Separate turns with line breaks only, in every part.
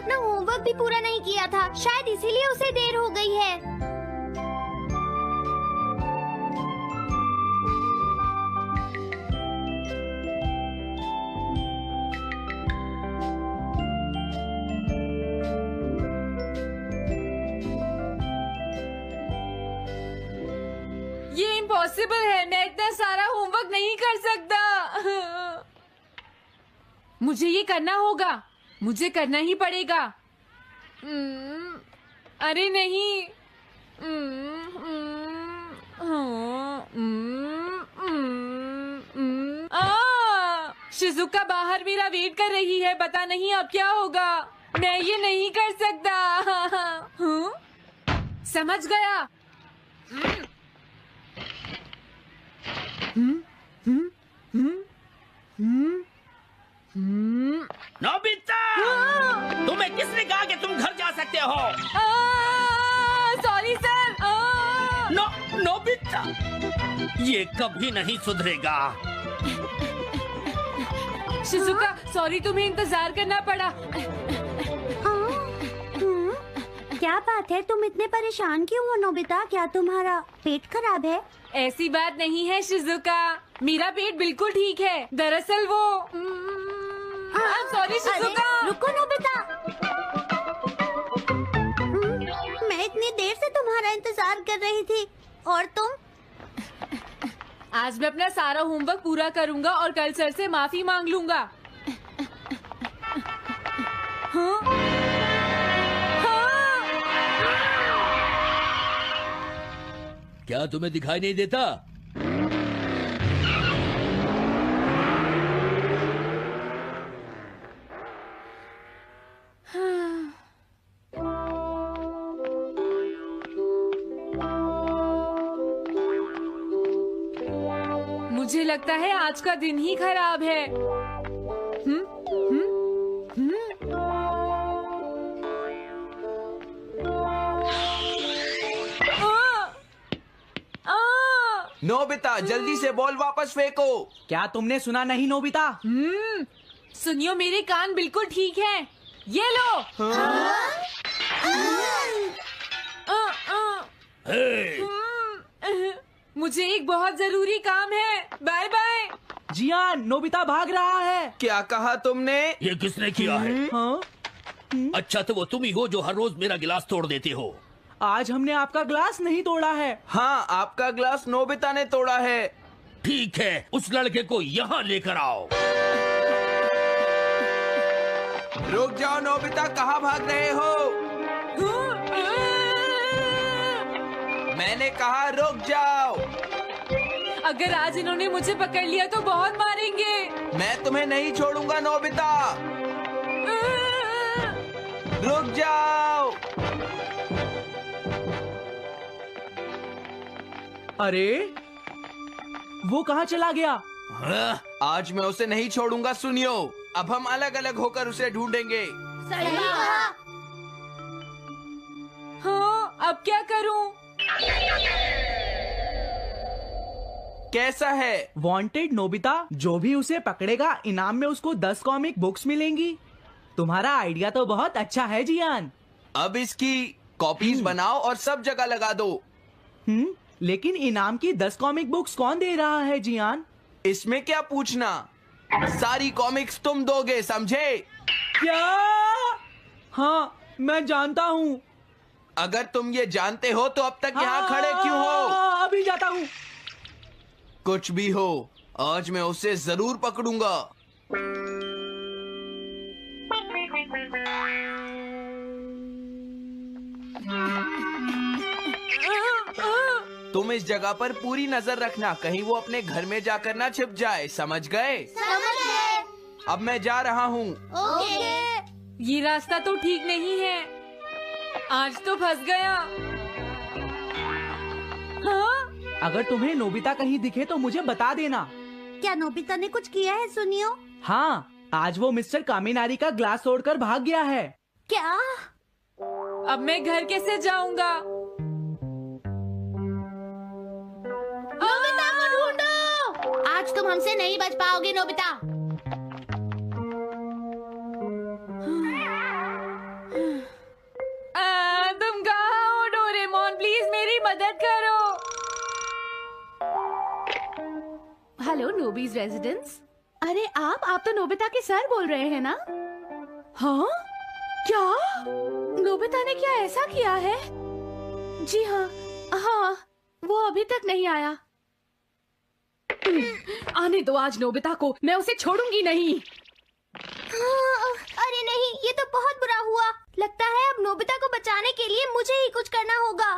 अपना होमवर्क भी पूरा नहीं किया था, शायद इसीलिए उसे देर हो गई है।
ये इम्पॉसिबल है, मैं इतना सारा होमवर्क नहीं कर सकता। मुझे ये करना होगा, मुझे करना ही पड़ेगा। अरे नहीं। शिजुका बाहर मेरा वेट कर रही है, पता नहीं अब क्या होगा। मैं ये नहीं कर सकता। समझ गया।
नोबिता, तुम्हें किसने कहा कि तुम घर जा सकते हो?
Sorry sir.
नोबिता, ये कभी नहीं सुधरेगा।
शिजुका सॉरी, तुम्हें इंतजार करना पड़ा।
क्या बात है, तुम इतने परेशान क्यों हो नोबिता? क्या तुम्हारा पेट खराब है?
ऐसी बात नहीं है शिजुका, मेरा पेट बिल्कुल ठीक है। दरअसल वो सॉरी शिजुका।
रुको नोबिता, मैं इतनी देर से तुम्हारा इंतजार कर रही थी और तुम?
आज मैं अपना सारा होमवर्क पूरा करूंगा और कल सर से माफी मांग लूंगा। हाँ?
क्या तुम्हें दिखाई नहीं देता?
मुझे लगता है आज का दिन ही खराब है।
नोबिता, जल्दी से बॉल वापस फेंको।
क्या तुमने सुना नहीं नोबिता?
सुनियो, मेरे कान बिल्कुल ठीक हैं। ये लो। मुझे एक बहुत जरूरी काम है। Bye bye.
जियान, नोबिता भाग रहा है।
क्या कहा तुमने?
ये किसने किया है?
हाँ?
अच्छा, तो वो तुम ही हो जो हर रोज मेरा गिलास तोड़ देते हो।
आज हमने आपका ग्लास नहीं तोड़ा है।
हाँ, आपका ग्लास नोबिता ने तोड़ा है।
ठीक है, उस लड़के को यहाँ लेकर आओ।
रुक जाओ नोबिता, कहाँ भाग रहे हो? मैंने कहा रुक जाओ।
अगर आज इन्होंने मुझे पकड़ लिया तो बहुत मारेंगे।
मैं तुम्हें नहीं छोड़ूंगा नोबिता, रुक जाओ।
अरे वो कहाँ चला गया?
आज मैं उसे नहीं छोड़ूंगा। सुनियो, अब हम अलग अलग होकर उसे ढूंढेंगे।
सही कहा।
हाँ, अब क्या करूं?
कैसा है?
वांटेड नोबिता, जो भी उसे पकड़ेगा इनाम में उसको 10 कॉमिक बुक्स मिलेंगी। तुम्हारा आइडिया तो बहुत अच्छा है जियान।
अब इसकी कॉपीज बनाओ और सब जगह लगा दो।
लेकिन इनाम की 10 कॉमिक बुक्स कौन दे रहा है जियान?
इसमें क्या पूछना, सारी कॉमिक्स तुम दोगे, समझे?
क्या? हाँ, मैं जानता हूँ।
अगर तुम ये जानते हो तो अब तक यहाँ खड़े क्यों हो?
अभी जाता हूँ।
कुछ भी हो, आज मैं उसे जरूर पकड़ूंगा। तुम इस जगह पर पूरी नजर रखना, कहीं वो अपने घर में जाकर ना छिप जाए, समझ गए?
समझ गए।
अब मैं जा रहा हूँ।
ओके।
ये रास्ता तो ठीक नहीं है, आज तो फंस गया। हाँ?
अगर तुम्हें नोबिता कहीं दिखे तो मुझे बता देना।
क्या नोबिता ने कुछ किया है सुनियो?
हाँ, आज वो मिस्टर कामिनारी का ग्लास तोड़कर भाग गया है।
क्या?
अब मैं घर कैसे जाऊंगा?
नोबिता को ढूंढो। आज तुम हमसे नहीं बच पाओगे नोबिता।
मदद करो। Hello Nobi's residence. अरे आप तो नोबिता के सर बोल रहे हैं ना? हाँ? क्या? नोबिता ने क्या ऐसा किया है? जी हाँ, हाँ, वो अभी तक नहीं आया। आने दो आज नोबिता को, मैं उसे छोड़ूंगी नहीं।
अरे नहीं, ये तो बहुत बुरा हुआ। लगता है अब नोबिता को बचाने के लिए मुझे ही कुछ करना होगा।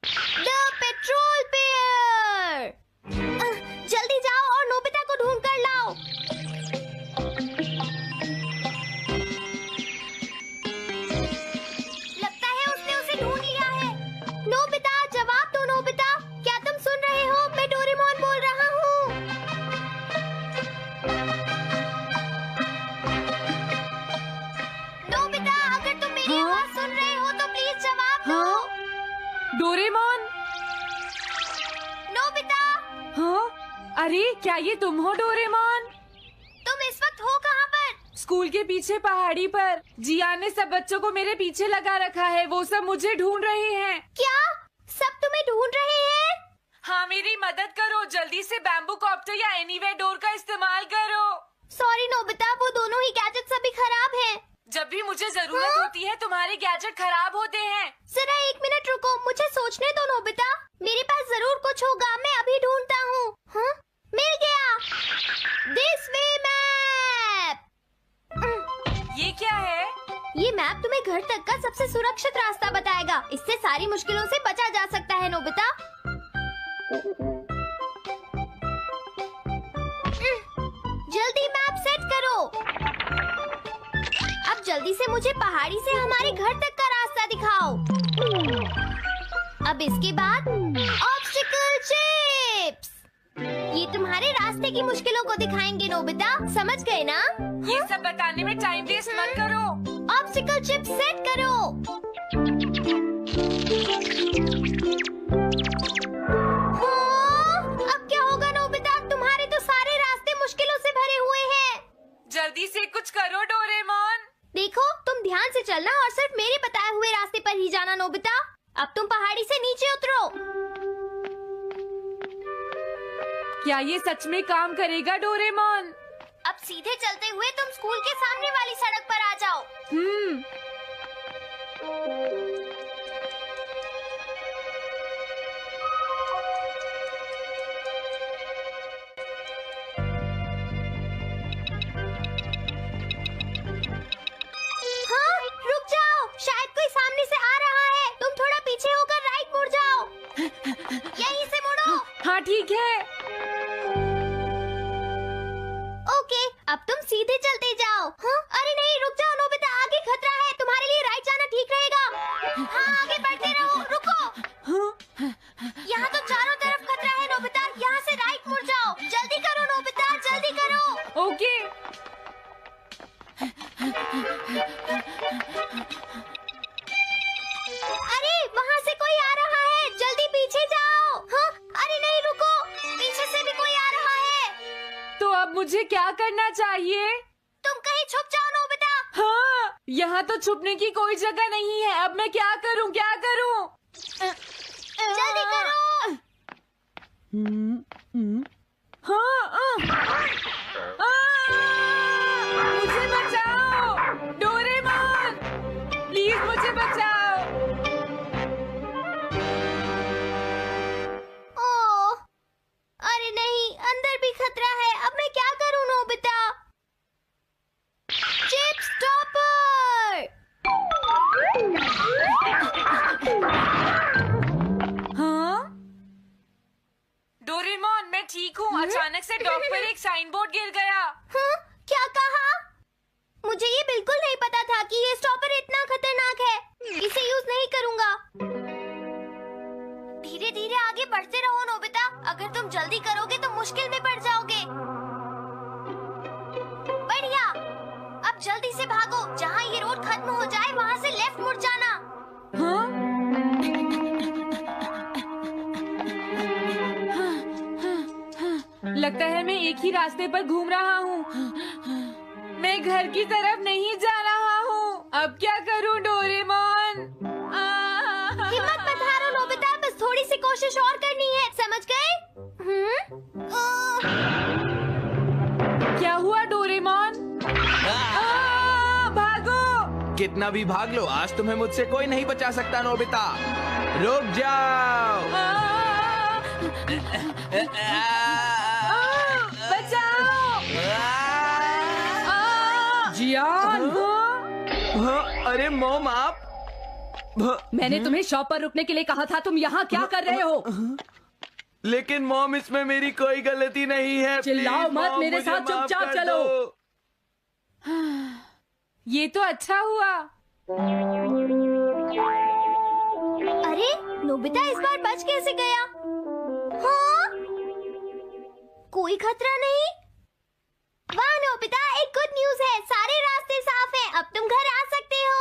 द पेट्रोल पेयर, जल्दी जाओ और नोबिता को ढूंढ कर लाओ। लगता है उसने उसे ढूंढ लिया है। नोबिता, जवाब दो नोबिता, क्या तुम सुन रहे हो? मैं डोरेमोन बोल रहा हूँ। नोबिता, अगर तुम मेरी आवाज सुन रहे हो तो प्लीज जवाब दो।
डोरेमोन।
नोबिता,
हाँ? अरे क्या ये तुम हो डोरेमोन?
तुम इस वक्त हो कहाँ पर?
स्कूल के पीछे पहाड़ी पर। जियान ने सब बच्चों को मेरे पीछे लगा रखा है, वो सब मुझे ढूंढ रहे हैं।
क्या सब तुम्हें ढूंढ रहे हैं?
हाँ, मेरी मदद करो, जल्दी से बैम्बू कॉप्टर या एनीवेयर डोर का इस्तेमाल करो।
सॉरी नोबिता, वो दोनों ही गैजेट्स अभी खराब हैं।
जब भी मुझे जरूरत होती है तुम्हारे गैजेट खराब होते हैं।
जरा 1 मिनट रुको, मुझे सोचने दो नोबिता। मेरे पास जरूर कुछ होगा, मैं अभी ढूंढता हूँ। हाँ? मिल गया। This way map.
ये क्या है?
ये मैप तुम्हें घर तक का सबसे सुरक्षित रास्ता बताएगा। इससे सारी मुश्किलों से बचा जा सकता है नोबिता। जल्दी मैप सेट करो। अब जल्दी से मुझे पहाड़ी से हमारे घर तक का रास्ता दिखाओ। अब इसके बाद ऑब्स्टिकल चिप्स। ये तुम्हारे रास्ते की मुश्किलों को दिखाएंगे नोबिता, समझ गए ना?
ये सब बताने में टाइम वेस्ट मत करो।
ऑब्स्टिकल चिप्स सेट करो। हाँ, अब क्या होगा नोबिता? तुम्हारे तो सारे रास्ते मुश्किलों से भरे हुए हैं।
जल्दी से कुछ करो डोरेमोन।
देखो, तुम ध्यान से चलना और सिर्फ मेरे बताए हुए रास्ते पर ही जाना नोबिता। अब तुम पहाड़ी से नीचे उतरो।
क्या ये सच में काम करेगा डोरेमोन?
अब सीधे चलते हुए तुम स्कूल के सामने वाली सड़क पर आ जाओ। हाँ, रुक जाओ, शायद कोई सामने से आ रहा है। तुम थोड़ा पीछे होकर राइट मुड़ जाओ। यहीं से मुड़ो।
हाँ ठीक है।
ओके, अब तुम सीधे चलते जाओ। हाँ? अरे नहीं, रुक जाओ नोबिता, आगे खतरा है। तुम्हारे लिए राइट जाना ठीक रहेगा। हाँ, आगे बढ़ते रहो। रुको, यहाँ तो चारों तरफ खतरा है नोबिता, यहाँ से राइट मुड़ जाओ। जल्दी करो नोबिता, जल्दी करो।
ओके।
अरे वहाँ से कोई आ रहा है, जल्दी पीछे जाओ। हाँ? अरे नहीं, रुको, पीछे से भी कोई आ रहा है।
तो अब मुझे क्या करना चाहिए?
तुम कहीं छुप जाओ नोबिता।
हाँ, यहाँ तो छुपने की कोई जगह नहीं है। अब मैं क्या करूँ, क्या करूँ?
जल्दी करो।
हाँ, मुझे बचाओ डोरेमोन, प्लीज मुझे बचाओ।
ओह, अरे नहीं, अंदर भी खतरा है। अब मैं क्या करूं नोबिता? Chip stopper.
हाँ? डोरेमोन, मैं ठीक हूँ। अचानक से डॉक पर एक साइन बोर्ड गिर गया।
हाँ? क्या कहा? मुझे ये बिल्कुल नहीं पता था कि ये स्टॉपर इतना खतरनाक है। इसे यूज नहीं करूंगा। धीरे धीरे आगे बढ़ते रहो नोबिता। अगर तुम जल्दी करोगे तो मुश्किल में पड़ जाओगे। बढ़िया, अब जल्दी से भागो। जहाँ ये रोड खत्म हो जाए वहाँ से लेफ्ट मुड़ जाना।
हाँ? लगता है मैं एक ही रास्ते पर घूम रहा हूँ। मैं घर की तरफ नहीं जा रहा हूँ। अब क्या करूँ डोरेमोन?
हिम्मत मत हारो नोबिता, बस थोड़ी सी कोशिश और करनी है, समझ गए?
क्या हुआ डोरेमोन? भागो!
कितना भी भाग लो, आज तुम्हें मुझसे कोई नहीं बचा सकता नोबिता। रुक जाओ।
बचाओ! जियान!
हाँ, अरे मॉम आप
मैंने तुम्हें शॉप पर रुकने के लिए कहा था, तुम यहाँ क्या कर रहे हो?
लेकिन मॉम इसमें मेरी कोई गलती नहीं है।
चिल्लाओ
प्लीज,
मत,
मॉम,
मेरे
मुझे
साथ
माफ
चुपचाप
कर
चलो।
दो।
ये तो अच्छा हुआ।
अरे नोबिता इस बार बच कैसे गया? हाँ? कोई खतरा नहीं? वाह नोबिता, एक गुड न्यूज है, सारे रास्ते साफ हैं, अब तुम घर आ सकते हो।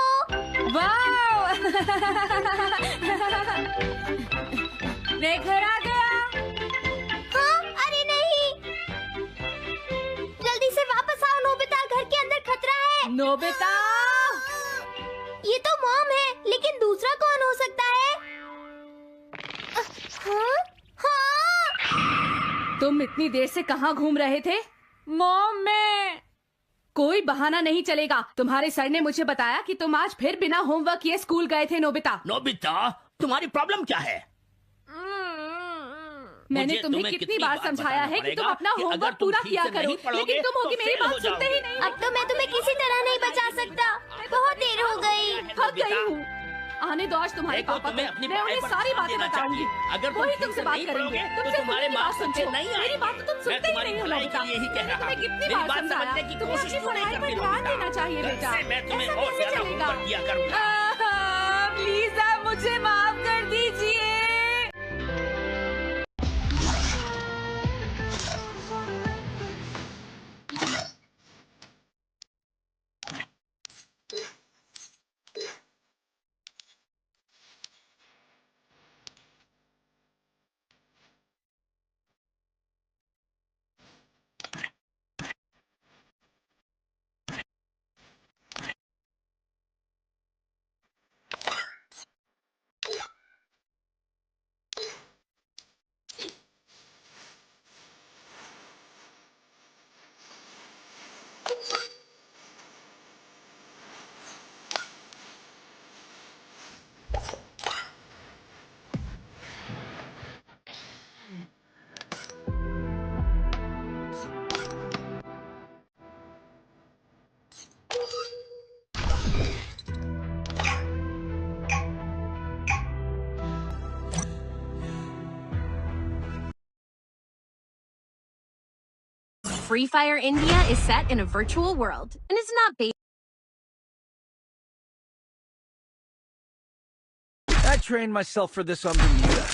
वाओ! मैं घर आ गया।
हाँ? अरे नहीं, जल्दी से वापस आओ नोबिता, घर के अंदर खतरा है।
नोबिता!
ये तो मॉम है, लेकिन दूसरा कौन हो सकता है? हाँ? हाँ?
तुम इतनी देर से कहाँ घूम रहे थे? मॉम, मैं कोई बहाना नहीं चलेगा। तुम्हारे सर ने मुझे बताया कि तुम आज फिर बिना होमवर्क किए स्कूल गए थे नोबिता।
नोबिता, तुम्हारी प्रॉब्लम क्या है?
मैंने
मुझे
तुम्हें कितनी बार समझाया है कि तुम अपना होमवर्क पूरा किया करो, लेकिन तुम होगी मेरी बात सुनते ही नहीं।
अब तो मैं तुम्हें किसी तरह नहीं बचा सकता, बहुत देर हो गई।
थक गई हूँ। आने दो आज तुम्हारे
देखो,
पापा
तुम्हें
को,
अपनी
मैं उन्हें
पढ़ाई पर
सारी
ध्यान
बातें
देना
बताऊंगी।
चाहिए। अगर तुम
वही
ठीक
तुमसे
से
बात
नहीं
करेंगे,
पढ़ोगे, तो
तुमसे
तुम्हारे
खुद की बात
मार्क्स
सुनते
अच्छे
हो।
नहीं
मेरी
आएंगे।
बात तो तुम
मैं
सुनते ही
तुम्हारी
नहीं हो
भलाई
नोबिता।
के लिए ही कह रहा
तुम्हें
हूँ।
कितनी
मेरी
बार
बात
समझाया,
समझने की
तुम्हें
कोशिश
अपनी
क्यों नहीं
पढ़ाई पर
करती
ध्यान
नोबिता?
देना चाहिए
कल
बेटा।
से मैं तुम्हें
ऐसा
और
कैसे
ज्यादा
चलेगा?
होमवर्क दिया करूंगा।
प्लीज आप मुझे माफ कर दीजिए।
Free Fire India is set in a virtual world and is not based.
I trained myself for this on Bermuda.